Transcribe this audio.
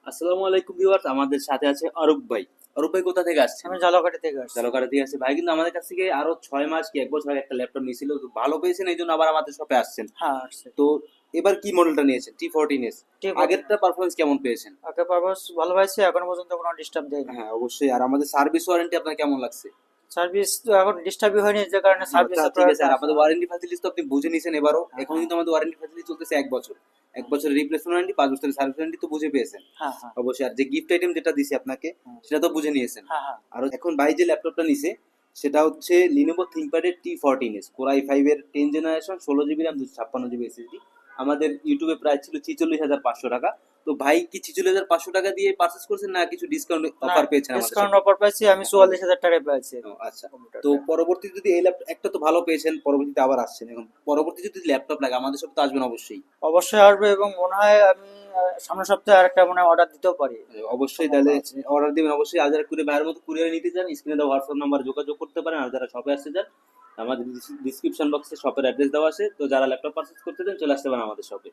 আসসালামু আলাইকুম ভিউয়ার্স, আমাদের সাথে আছে অরূপ ভাই। অরূপ ভাই কোথা থেকে আসছে? আমি ঝালকাঠি থেকে আসছি। জালকাড়া থেকে আসছে ভাই, কিন্তু আমাদের কাছ থেকে আরো 6 মাস কি 1 বছর আগে একটা ল্যাপটপ নিয়েছিল, তো ভালো পেয়েছেন এই জন্য আবার আমাদের শপে আসছেন। হ্যাঁ, আসছে। তো এবার কি মডেলটা নিয়েছেন? T14s। T14 আগেরটা পারফরমেন্স কেমন পেয়েছেন? ওকে, পারপাস ভালো পাইছি, এখনো পর্যন্ত কোনো ডিস্টার্ব দেয়নি। হ্যাঁ অবশ্যই। আর আমাদের সার্ভিস ওয়ারেন্টি আপনার কেমন লাগছে? সার্ভিস তো এখন ডিস্টার্বই হয়নি, যে কারণে আচ্ছা সার্ভিসের ঠিক আছে। আর প্রয়োজন। আমাদের ওয়ারেন্টি ফ্যাসিলিটি তো আপনি বুঝে নিয়েছেন এবারও। হ্যাঁ, এখন হ্যাঁ, কিন্তু আমাদের ওয়ারেন্টি ফ্যাসিলিটি চলতেছে 1 বছর। 1 বছরের রিপ্লেসমেন্ট ওয়ারেন্টি, 5 বছরের সার্ভিস ওয়ারেন্টি তো বুঝে পেয়েছেন হ্যাঁ, হ্যাঁ, অবশ্যই। আর যে গিফট আইটেম যেটা দিছি আপনাকে, হ্যাঁ, সেটা তো বুঝে নিয়েছেন। হ্যাঁ, হ্যাঁ। আর এখন ভাই যে ল্যাপটপটা নিছে সেটা হচ্ছে লিনোভো থিংকপ্যাডের T14s কোর i5 এর 10 generation, 16 GB RAM, 256 GB SSD. আমাদের ইউটিউবে প্রাইস ছিল 46,500 টাকা। তো ভাই কি 46,500 টাকা দিয়ে পারচেস করছেন, না কিছু ডিসকাউন্ট না, অফার পেয়েছেন আমাদের ডিসকাউন্ট সাথে? অফার পাইছি, আমি 44,000 টাকায় পাইছি ও আচ্ছা। তো কম্পিউটারটা। পরবর্তীতে যদি এই ল্যাপটপ একটা তো ভালো পেয়েছেন, পরবর্তীতে আবার আসছেন, এখন পরবর্তী যদি ল্যাপটপ লাগে আমাদের সাথে তো আসবেন অবশ্যই। অবশ্যই আসবে, এবং মনে হয় আমি সামনের সপ্তাহে আরেকটা মনে হয় অর্ডার দিতেও পারি। অবশ্যই সম্ভাবনা তাহলে আছে। অর্ডার দিবেন অবশ্যই। আর যারা কুরিয়ার ভাইয়ের মতো কুরিয়ারে নিতে চান, স্ক্রিনে দেওয়া হোয়াটসঅ্যাপ নাম্বার যোগাযোগ করতে পারেন। আর যারা শপে আসতে চান, আমাদের ডিসক্রিপশন বক্সে শপের অ্যাড্রেস দেওয়া আছে। তো যারা ল্যাপটপ পারচেজ করতে চান চলে আসতে পারেন আমাদের শপে।